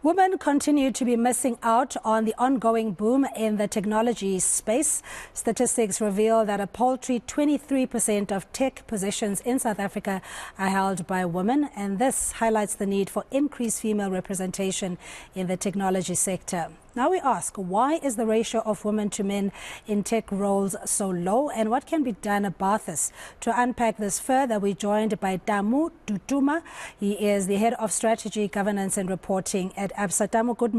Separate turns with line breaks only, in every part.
Women continue to be missing out on the ongoing boom in the technology space. Statistics reveal that a paltry 23% of tech positions in South Africa are held by women, and this highlights the need for increased female representation in the technology sector. Now we ask, why is the ratio of women to men in tech roles so low, and what can be done about this? To unpack this further, we're joined by Tamu Dutuma. He is the Head of Strategy, Governance and Reporting at Absa. Tamu, good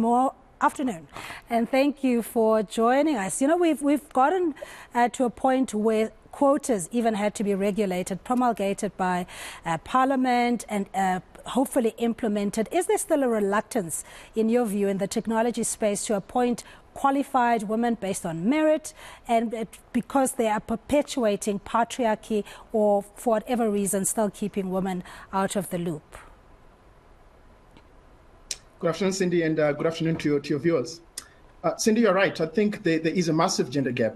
afternoon, and thank you for joining us. You know, we've gotten to a point where quotas even had to be regulated, promulgated by Parliament and hopefully implemented. Is there still a reluctance, in your view, in the technology space to appoint qualified women based on merit, and because they are perpetuating patriarchy, or for whatever reason still keeping women out of the loop?
Good afternoon, Cindy, and good afternoon to your viewers. Cindy, you're right. I think there is a massive gender gap,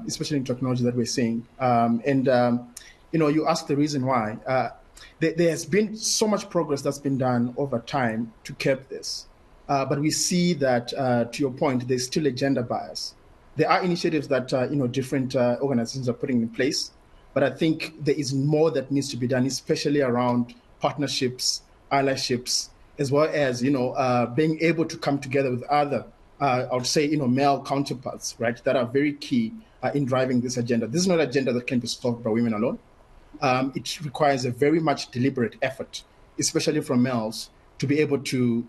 especially in technology, that we're seeing. You know, you ask the reason why. There has been so much progress that's been done over time to curb this. But we see that, to your point, there's still a gender bias. There are initiatives that, different organizations are putting in place. But I think there is more that needs to be done, especially around partnerships, allyships, as well as, being able to come together with other, I would say, male counterparts, right, that are very key in driving this agenda. This is not an agenda that can be solved by women alone. It requires a very much deliberate effort, especially from males, to be able to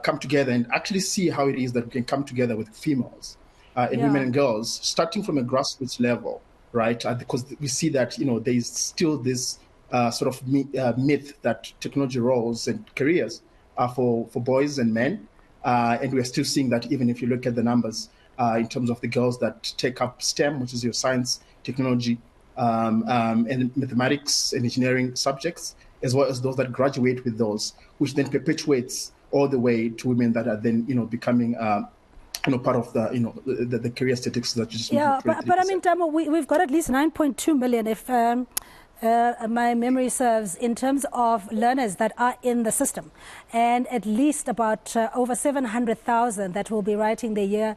come together and actually see how it is that we can come together with females and women and girls, starting from a grassroots level, right? Because we see that, there is still this sort of myth that technology roles and careers are for boys and men. And we're still seeing that even if you look at the numbers in terms of the girls that take up STEM, which is your science, technology, and mathematics and engineering subjects, as well as those that graduate with those, which then perpetuates all the way to women that are then, becoming, part of the career statistics that you just mentioned.
But I mean, Tamu, we've got at least 9.2 million, if my memory serves, in terms of learners that are in the system, and at least about over 700,000 that will be writing the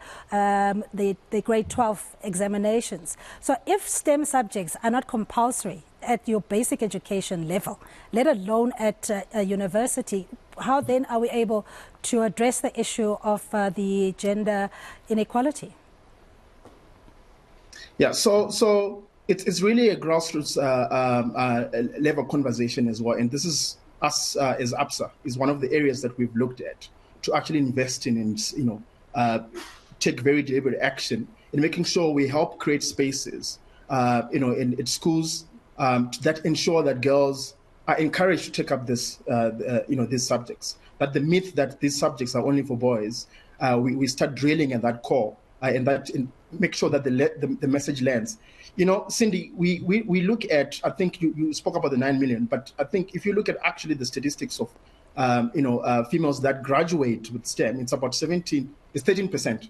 grade 12 examinations. So if STEM subjects are not compulsory at your basic education level, let alone at a university, how then are we able to address the issue of the gender inequality?
Yeah, so it's really a grassroots level conversation as well. And this is us as Absa is one of the areas that we've looked at to actually invest in and, take very deliberate action in making sure we help create spaces, in schools that ensure that girls are encouraged to take up this, these subjects. But the myth that these subjects are only for boys, we start drilling at that core and make sure that the message lands. Cindy, we look at, I think you spoke about the 9 million, but I think if you look at actually the statistics of, females that graduate with STEM, it's about 13%,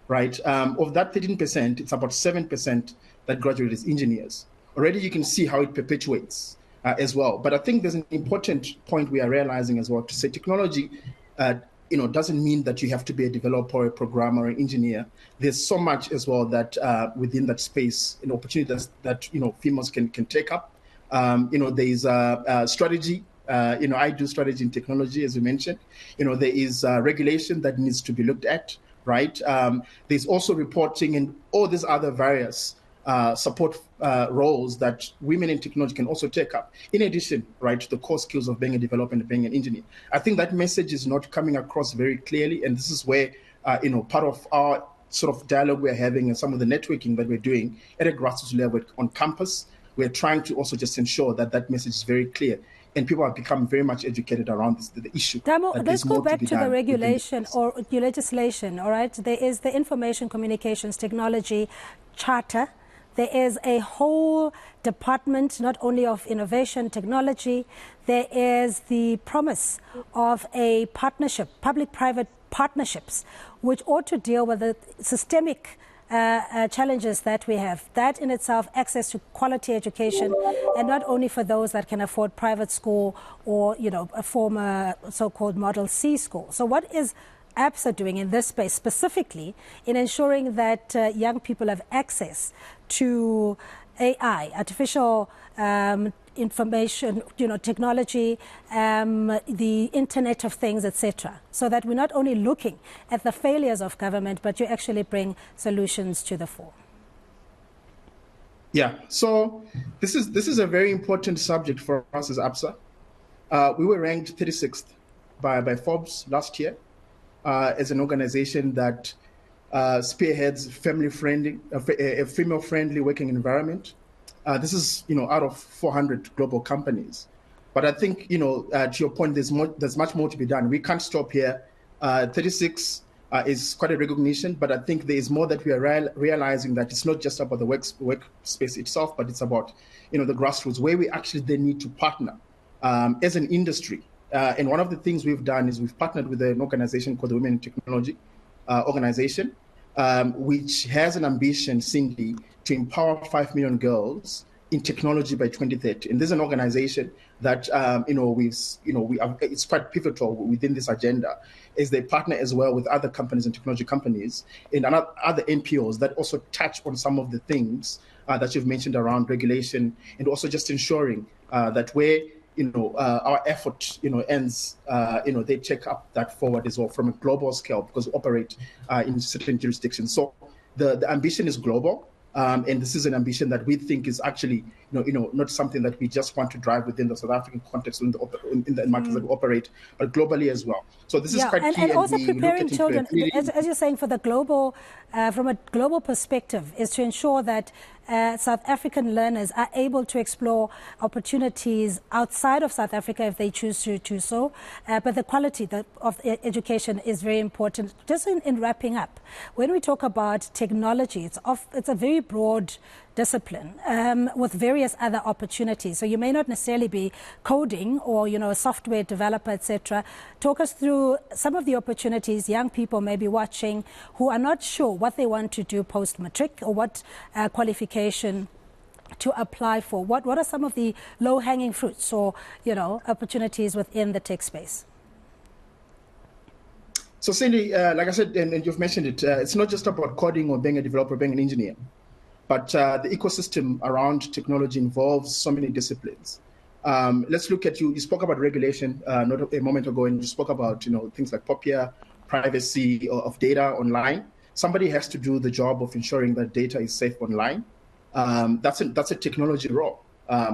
right? Of that 13%, it's about 7% that graduate as engineers. Already you can see how it perpetuates as well. But I think there's an important point we are realizing as well, to say technology, doesn't mean that you have to be a developer or a programmer or an engineer. There's so much as well that within that space, opportunities that, females can take up. There's strategy. I do strategy in technology, as you mentioned. There is regulation that needs to be looked at, right? There's also reporting and all these other various support roles that women in technology can also take up, in addition, right, to the core skills of being a developer and being an engineer. I think that message is not coming across very clearly, and this is where, part of our sort of dialogue we're having and some of the networking that we're doing at a grassroots level on campus, we're trying to also just ensure that that message is very clear and people have become very much educated around the issue.
Tamu, let's go back to the regulation or your legislation, all right? There is the Information Communications Technology Charter. There is a whole department, not only of innovation technology, there is the promise of a partnership, public-private partnerships, which ought to deal with the systemic challenges that we have. That in itself, access to quality education, and not only for those that can afford private school or, a former so-called Model C school. So what is Absa doing in this space specifically in ensuring that young people have access to AI, artificial information, technology, the Internet of Things, etc., so that we're not only looking at the failures of government, but you actually bring solutions to the fore?
Yeah, so this is a very important subject for us as Absa. We were ranked 36th by Forbes last year as an organization that spearheads a female-friendly working environment. This is, out of 400 global companies. But I think, to your point, there's much more to be done. We can't stop here. 36 is quite a recognition, but I think there is more that we are realizing, that it's not just about the workspace itself, but it's about, the grassroots, where we actually then need to partner as an industry. And one of the things we've done is we've partnered with an organization called the Women in Technology organization, which has an ambition, Cindy, to empower 5 million girls in technology by 2030. And this is an organization that, it's quite pivotal within this agenda, is they partner as well with other companies and technology companies and other NPOs that also touch on some of the things that you've mentioned around regulation, and also just ensuring that where our effort, ends, they take up that forward as well from a global scale, because we operate in certain jurisdictions. So the ambition is global. And this is an ambition that we think is actually, not something that we just want to drive within the South African context in the markets that we operate, but globally as well. So this is quite key.
And also preparing children, as you're saying, for the global, from a global perspective, is to ensure that South African learners are able to explore opportunities outside of South Africa if they choose to do so. But the quality of education is very important. Just in wrapping up, when we talk about technology, it's a very broad discipline with various other opportunities. So you may not necessarily be coding or, a software developer, etc. Talk us through some of the opportunities young people may be watching who are not sure what they want to do post-matric or what qualification to apply for. What are some of the low-hanging fruits or, opportunities within the tech space?
So Cindy, like I said, and you've mentioned it, it's not just about coding or being a developer, being an engineer. But the ecosystem around technology involves so many disciplines. Let's look at you spoke about regulation not a moment ago, and you spoke about things like POPIA, privacy of data online. Somebody has to do the job of ensuring that data is safe online. That's a technology role.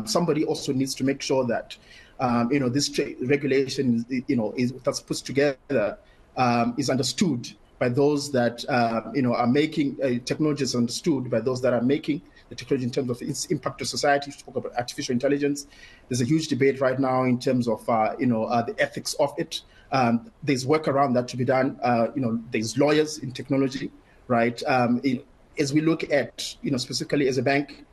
Somebody also needs to make sure that this regulation that's put together is understood by those that are making technology, is understood by those that are making the technology in terms of its impact to society. You spoke about artificial intelligence. There's a huge debate right now in terms of the ethics of it. There's work around that to be done. There's lawyers in technology, right? As we look at specifically as a bank,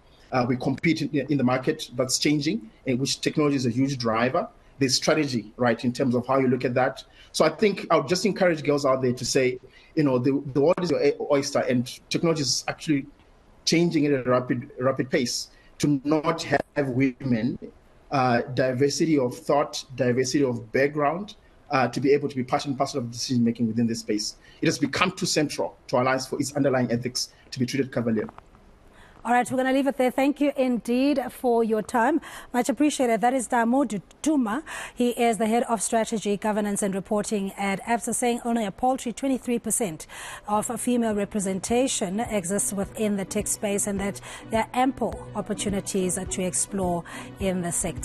we compete in the market that's changing, in which technology is a huge driver. There's strategy, right, in terms of how you look at that. So I think I would just encourage girls out there to say, the world is your oyster, and technology is actually changing at a rapid pace. To not have women, diversity of thought, diversity of background, to be able to be part and parcel of decision making within this space. It has become too central to our lives for its underlying ethics to be treated cavalier.
All right, we're going to leave it there. Thank you indeed for your time. Much appreciated. That is Tamu Dutuma. He is the head of strategy, governance and reporting at Absa, saying only a paltry 23% of female representation exists within the tech space, and that there are ample opportunities to explore in the sector.